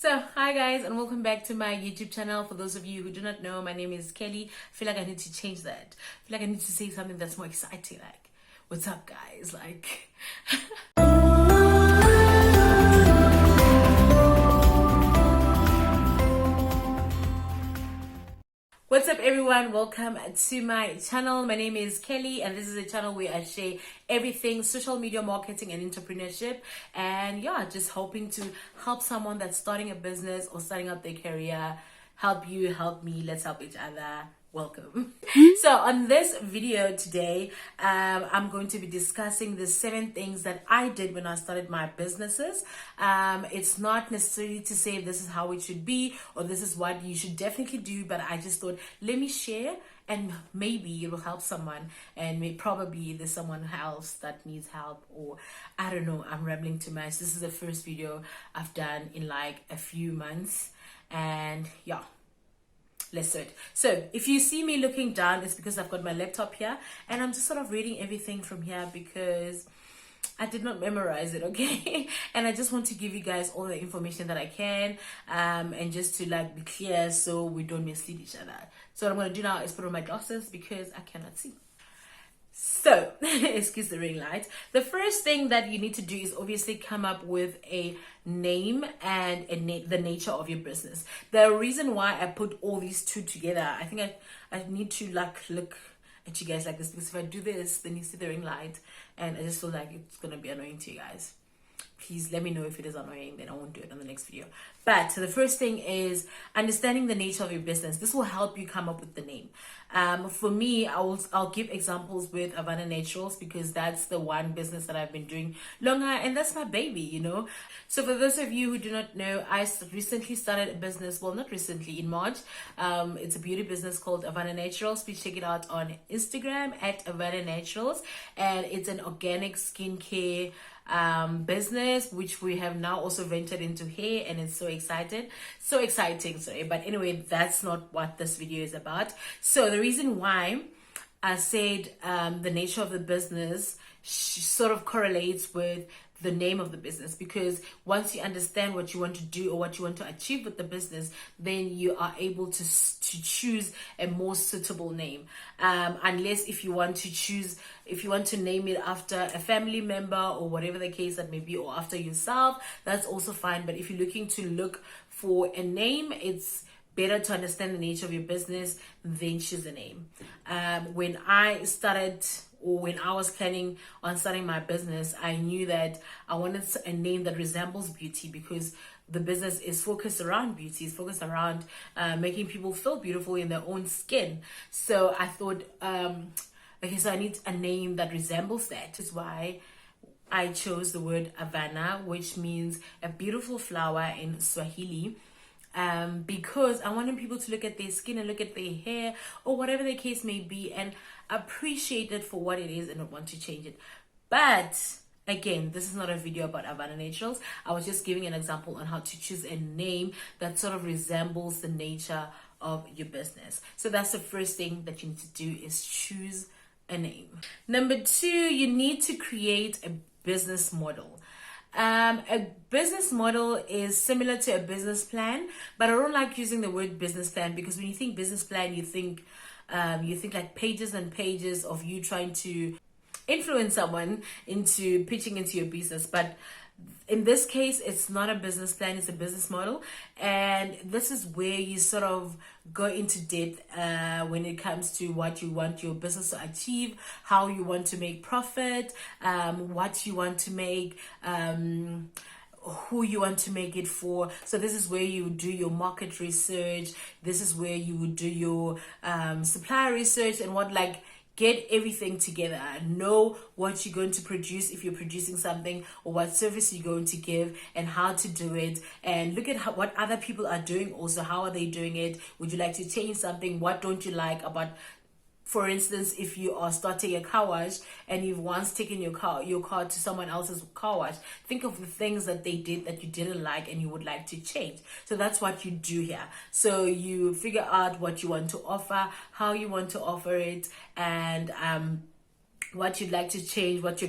So, hi guys, and welcome back to my YouTube channel. For those of you who do not know, my name is Kelly. I feel like I need to change that. I feel like I need to say something that's more exciting, like, what's up, guys? Like, what's up, everyone? Welcome to my channel. My name is Kelly, and this is a channel where I share everything social media marketing and entrepreneurship. And yeah, just hoping to help someone that's starting a business or starting up their career. Help you, help me, let's help each other. Welcome. So on this video today, I'm going to be discussing the 7 things that I did when I started my businesses. It's not necessarily to say this is how it should be or this is what you should definitely do, but I just thought, let me share and maybe it will help someone, and probably there's someone else that needs help, or I don't know, I'm rambling too much. This is the first video I've done in like a few months, and yeah, let's do it. So if you see me looking down, it's because I've got my laptop here and I'm just sort of reading everything from here because I did not memorize it, okay? And I just want to give you guys all the information that I can, and just to like be clear so we don't mislead each other. So what I'm going to do now is put on my glasses because I cannot see. So, excuse the ring light. The first thing that you need to do is obviously come up with a name and the nature of your business. The reason why I put all these two together, I think I need to like look at you guys like this, because if I do this, then you see the ring light, and I just feel like it's gonna be annoying to you guys. Please let me know if it is annoying, then I won't do it on the next video. But the first thing is understanding the nature of your business. This will help you come up with the name. For me, I'll give examples with Havana Naturals because that's the one business that I've been doing longer, and that's my baby, you know. So for those of you who do not know, I recently started a business. Well, not recently, in March. It's a beauty business called Havana Naturals. Please check it out on Instagram at Havana Naturals, and it's an organic skincare business which we have now also ventured into hair, and it's so exciting, sorry. But anyway, that's not what this video is about. So the reason why I said the nature of the business sort of correlates with the name of the business, because once you understand what you want to do or what you want to achieve with the business, then you are able to choose a more suitable name, unless if you want to name it after a family member or whatever the case that may be, or after yourself, that's also fine. But if you're looking to look for a name, it's better to understand the nature of your business, then choose a name. When I was planning on starting my business, I knew that I wanted a name that resembles beauty, because the business is focused around beauty, it's focused around making people feel beautiful in their own skin. So I thought, okay, so I need a name that resembles that. That's why I chose the word Havana, which means a beautiful flower in Swahili. Because I wanted people to look at their skin and look at their hair or whatever the case may be and appreciate it for what it is and not want to change it. But again, this is not a video about Havana Naturals. I was just giving an example on how to choose a name that sort of resembles the nature of your business. So that's the first thing that you need to do, is choose a name. Number 2, you need to create a business model. A business model is similar to a business plan, but I don't like using the word business plan, because when you think business plan, you think like pages and pages of you trying to influence someone into pitching into your business. But in this case, it's not a business plan, it's a business model. And this is where you sort of go into depth when it comes to what you want your business to achieve, how you want to make profit, what you want to make, who you want to make it for. So this is where you do your market research. This is where you would do your supplier research and get everything together. Know what you're going to produce if you're producing something, or what service you're going to give and how to do it, and look at what other people are doing also. How are they doing it? Would you like to change something? What don't you like about, for instance, if you are starting a car wash and you've once taken your car to someone else's car wash, think of the things that they did that you didn't like and you would like to change. So that's what you do here. So you figure out what you want to offer, how you want to offer it, and what you'd like to change, what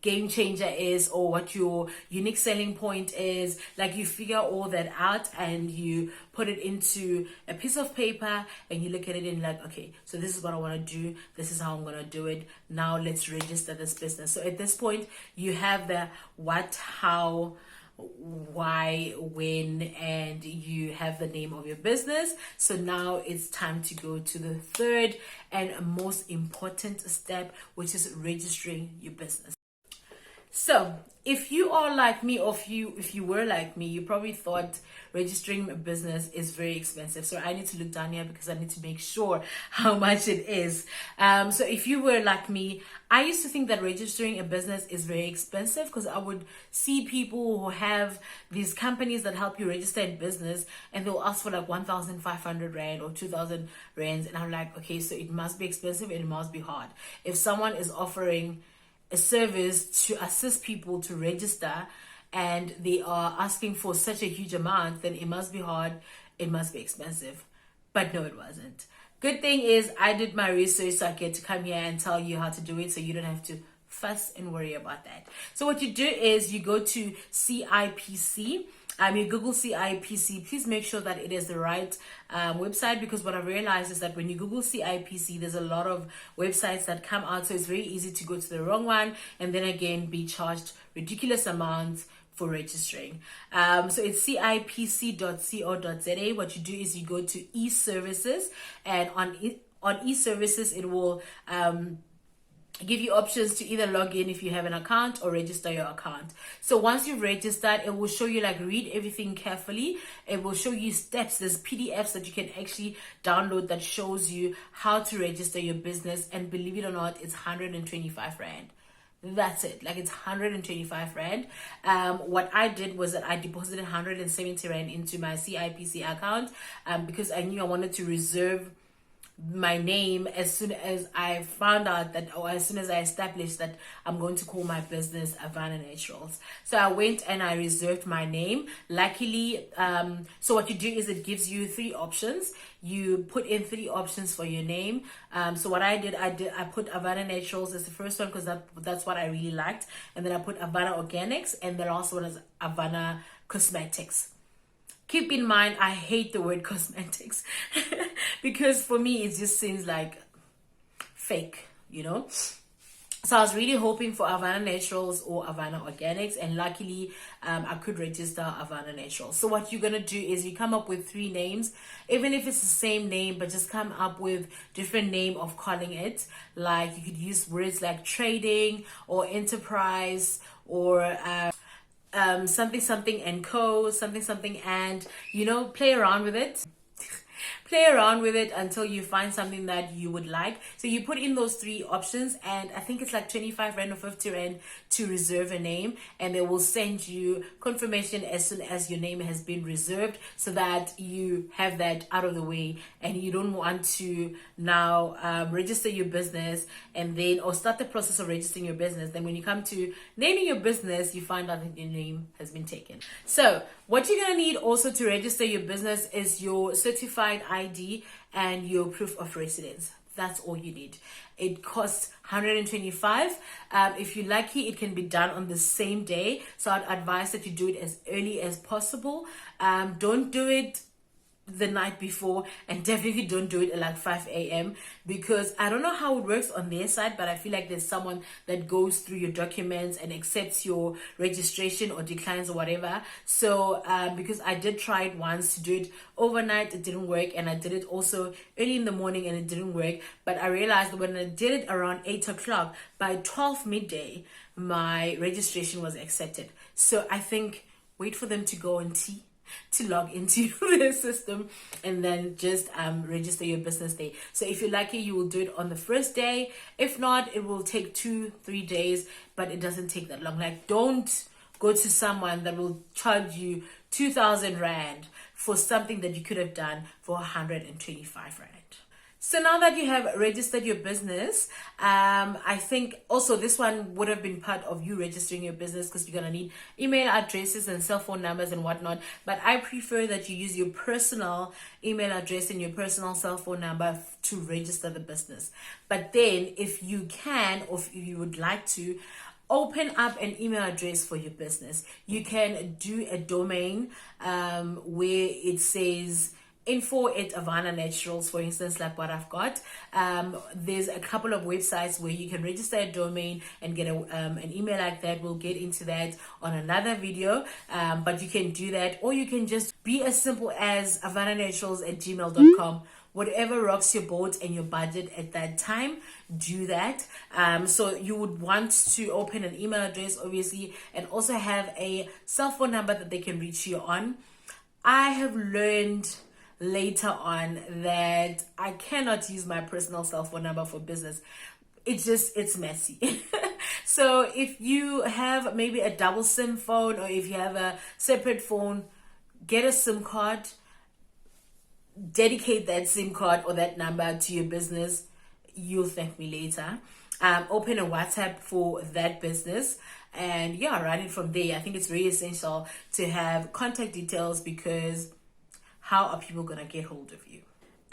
game changer is, or what your unique selling point is. Like, you figure all that out and you put it into a piece of paper and you look at it and like, okay, so this is what I want to do, this is how I'm going to do it, now let's register this business. So at this point you have the what, how, why, when, and you have the name of your business. So now it's time to go to the third and most important step, which is registering your business. So if you are like me, or if you were like me, you probably thought registering a business is very expensive. So I need to look down here because I need to make sure how much it is. So if you were like me, I used to think that registering a business is very expensive, because I would see people who have these companies that help you register a business and they'll ask for like 1,500 Rand or 2,000 Rands. And I'm like, okay, so it must be expensive and it must be hard. If someone is offering a service to assist people to register and they are asking for such a huge amount, then it must be hard, it must be expensive. But no, it wasn't. Good thing is I did my research, so I get to come here and tell you how to do it, so you don't have to fuss and worry about that. So what you do is you go to CIPC. You Google CIPC. Please make sure that it is the right website, because what I've realized is that when you Google CIPC, there's a lot of websites that come out, so it's very easy to go to the wrong one and then again be charged ridiculous amounts for registering. So it's cipc.co.za. What you do is you go to e-services, and on e-services it will give you options to either log in if you have an account or register your account. So once you've registered, it will show you, like, read everything carefully. It will show you steps. There's PDFs that you can actually download that shows you how to register your business, and believe it or not, it's 125 Rand. That's it. Like, it's 125 Rand. What I did was that I deposited 170 Rand into my CIPC account because I knew I wanted to reserve my name as soon as I found out that, or as soon as I established that I'm going to call my business Havana Naturals. So I went and I reserved my name. Luckily, so what you do is it gives you 3 options. You put in 3 options for your name. So what I put Havana Naturals as the first one, because that's what I really liked, and then I put Havana Organics, and the last one is Havana Cosmetics. Keep in mind, I hate the word cosmetics because for me, it just seems like fake, you know? So I was really hoping for Havana Naturals or Havana Organics, and luckily I could register Havana Naturals. So what you're going to do is you come up with 3 names, even if it's the same name, but just come up with different name of calling it. Like, you could use words like trading or enterprise, or something and co, something, and, you know, play around with it until you find something that you would like. So you put in those 3 options, and I think it's like 25 Rand or 50 Rand to reserve a name, and they will send you confirmation as soon as your name has been reserved, so that you have that out of the way, and you don't want to now register your business and then, or start the process of registering your business. Then when you come to naming your business, you find out that your name has been taken. So what you're going to need also to register your business is your certified ID and your proof of residence. That's all you need. It costs 125. If you're lucky, it can be done on the same day. So I'd advise that you do it as early as possible. Don't do it the night before, and definitely don't do it at like 5 a.m. because I don't know how it works on their side, but I feel like there's someone that goes through your documents and accepts your registration or declines or whatever. So because I did try it once to do it overnight, it didn't work, and I did it also early in the morning and it didn't work. But I realized that when I did it around 8 o'clock, by 12 midday my registration was accepted. So I think wait for them to go and see to log into the system, and then just register your business day. So if you're lucky, you will do it on the first day. If not, it will take 2-3 days, but it doesn't take that long. Like, don't go to someone that will charge you 2,000 Rand for something that you could have done for 125 Rand. So now that you have registered your business, I think also this one would have been part of you registering your business, because you're going to need email addresses and cell phone numbers and whatnot. But I prefer that you use your personal email address and your personal cell phone number to register the business. But then if you can, or if you would like to, open up an email address for your business. You can do a domain where it says info at Avana Naturals, for instance, like what I've got. There's a couple of websites where you can register a domain and get an email like that. We'll get into that on another video, but you can do that, or you can just be as simple as avananaturals@gmail.com. Whatever rocks your boat and your budget at that time, do that. So you would want to open an email address, obviously, and also have a cell phone number that they can reach you on. I have learned later on that I cannot use my personal cell phone number for business. It's messy. So if you have maybe a double SIM phone, or if you have a separate phone, get a SIM card, dedicate that SIM card or that number to your business. You'll thank me later. Open a WhatsApp for that business, and run it from there. I think it's very essential to have contact details, because how are people gonna get hold of you?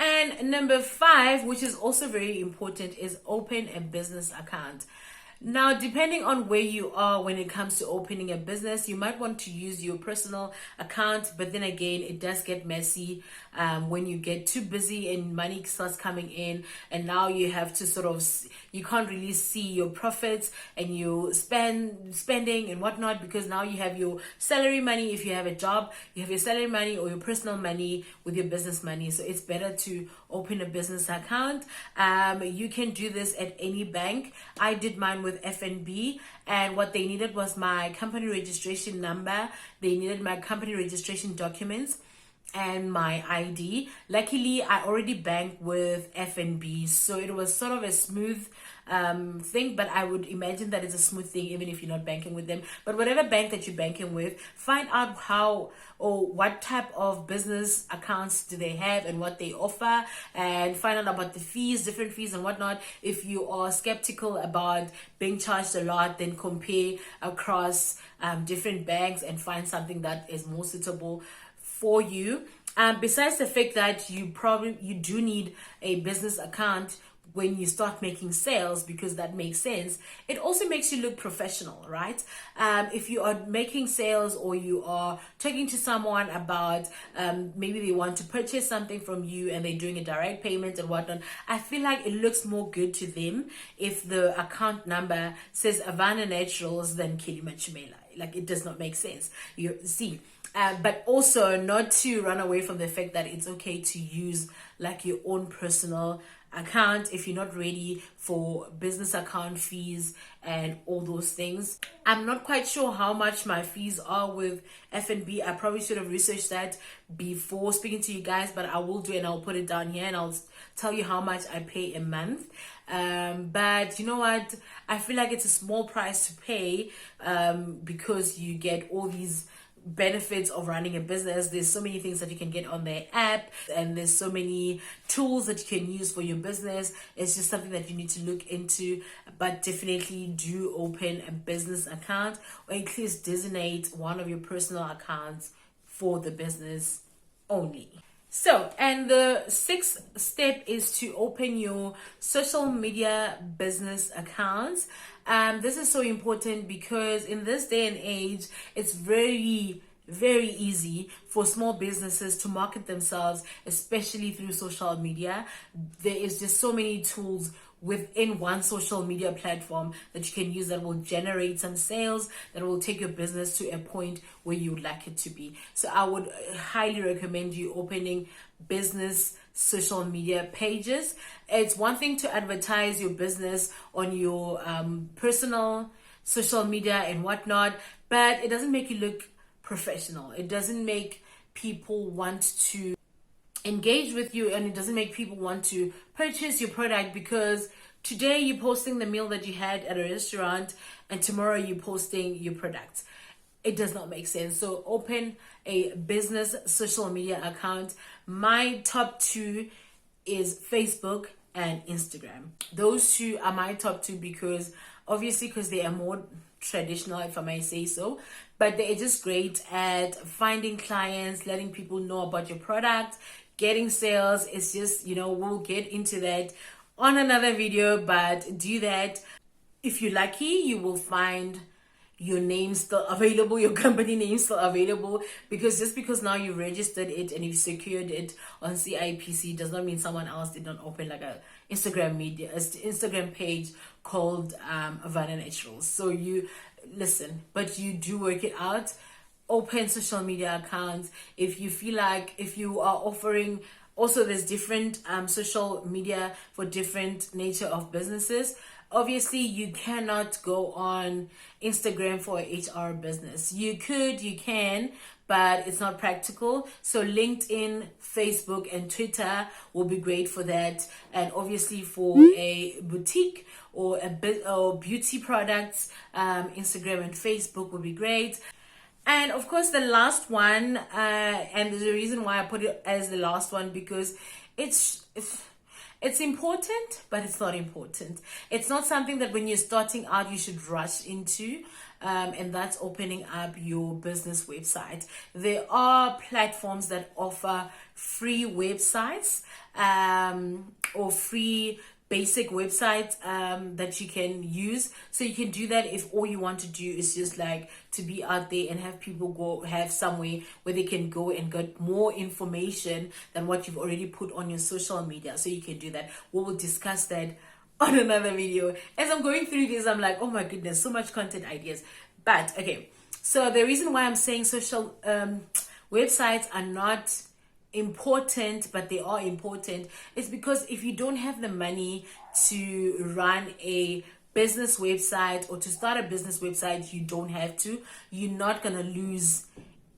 And number 5, which is also very important, is open a business account. Now, depending on where you are when it comes to opening a business, you might want to use your personal account, but then again, it does get messy when you get too busy and money starts coming in, and now you have to you can't really see your profits, and you spending and whatnot, because now you have your salary money. If you have a job, you have your salary money or your personal money with your business money. So it's better to open a business account. You can do this at any bank. I did mine with FNB, and what they needed was my company registration number. They needed my company registration documents and my ID. Luckily, I already banked with FNB, so it was sort of a smooth thing, but I would imagine that it's a smooth thing even if you're not banking with them. But whatever bank that you're banking with, find out how or what type of business accounts do they have and what they offer, and find out about the fees, different fees and whatnot. If you are skeptical about being charged a lot, then compare across different banks and find something that is more suitable for you. Besides the fact that you do need a business account when you start making sales, because that makes sense, it also makes you look professional, right? If you are making sales, or you are talking to someone about maybe they want to purchase something from you and they're doing a direct payment and whatnot, I feel like it looks more good to them if the account number says Avana Naturals than Kelly Machimela. Like, it does not make sense. You see. But also not to run away from the fact that it's okay to use like your own personal account if you're not ready for business account fees and all those things. I'm not quite sure how much my fees are with FNB. I probably should have researched that before speaking to you guys, but I will do it, and I'll put it down here, and I'll tell you how much I pay a month. But you know what? I feel like it's a small price to pay because you get all these benefits of running a business. There's so many things that you can get on their app, and there's so many tools that you can use for your business. It's just something that you need to look into, but definitely do open a business account, or at least designate one of your personal accounts for the business only. So, and the 6th step is to open your social media business accounts. This is so important because in this day and age, it's very easy for small businesses to market themselves, especially through social media. There is just so many tools within one social media platform that you can use that will generate some sales, that will take your business to a point where you would like it to be. So I would highly recommend you opening business social media pages. It's one thing to advertise your business on your personal social media and whatnot, but it doesn't make you look professional. It doesn't make people want to engage with you, and it doesn't make people want to purchase your product, because today you're posting the meal that you had at a restaurant and tomorrow you're posting your products. It does not make sense. So open a business social media account. My top 2 is Facebook and Instagram. Those 2 are my top 2 because they are more traditional, if I may say so, but they're just great at finding clients, letting people know about your product, getting sales. It's just, we'll get into that on another video, but do that. if you're lucky, you will find your name still available, your company name still available, because just because now you registered it and you've secured it on CIPC does not mean someone else did not open like a Instagram page called Vanna Naturals. So you listen, but you do work it out. Open social media accounts if you feel like, if you are offering. Also, there's different social media for different nature of businesses. Obviously, you cannot go on Instagram for a HR business. You can, but it's not practical. So LinkedIn, Facebook, and Twitter will be great for that. And obviously for a boutique or a bit or beauty products, Instagram and Facebook will be great. And of course, the last one, and there's a reason why I put it as the last one, because it's important, but it's not important. It's not something that when you're starting out you should rush into, and that's opening up your business website. There are platforms that offer free websites, or free basic websites that you can use. So you can do that if all you want to do is just like to be out there and have people go have somewhere where they can go and get more information than what you've already put on your social media. So you can do that. We will discuss that on another video. As I'm going through this, I'm like, oh my goodness, so much content ideas. But okay, so the reason why I'm saying social websites are not important, but they are important, is because if you don't have the money to run a business website or to start a business website, you don't have to. You're not gonna lose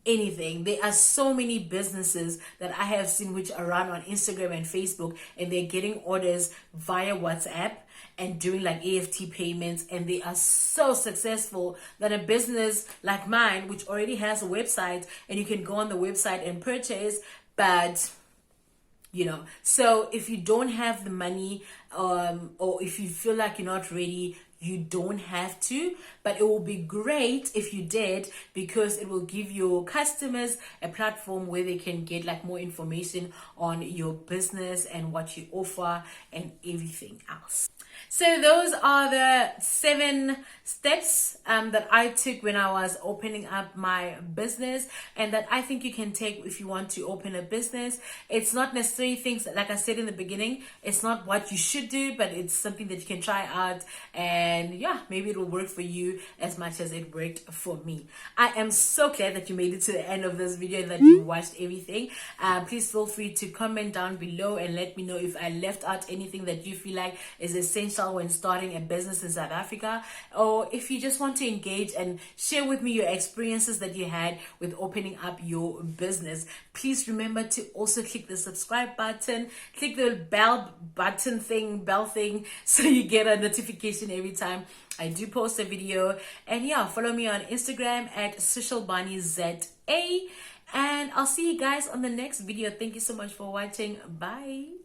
anything. There are so many businesses that I have seen which are run on Instagram and Facebook, and they're getting orders via WhatsApp and doing like EFT payments, and they are so successful than a business like mine, which already has a website and you can go on the website and purchase. But so if you don't have the money, or if you feel like you're not ready, you don't have to, but it will be great if you did, because it will give your customers a platform where they can get like more information on your business and what you offer and everything else. So those are the 7 steps that I took when I was opening up my business, and that I think you can take if you want to open a business. It's not necessarily things, like I said in the beginning, it's not what you should do, but it's something that you can try out, and yeah, maybe it will work for you as much as it worked for me. I am so glad that you made it to the end of this video and that you watched everything. Please feel free to comment down below and let me know if I left out anything that you feel like is essential when starting a business in South Africa, or if you just want to engage and share with me your experiences that you had with opening up your business. Please remember to also click the subscribe button, click the bell thing, so you get a notification every time I do post a video. And yeah, follow me on Instagram at socialbaniza, and I'll see you guys on the next video. Thank you so much for watching. Bye.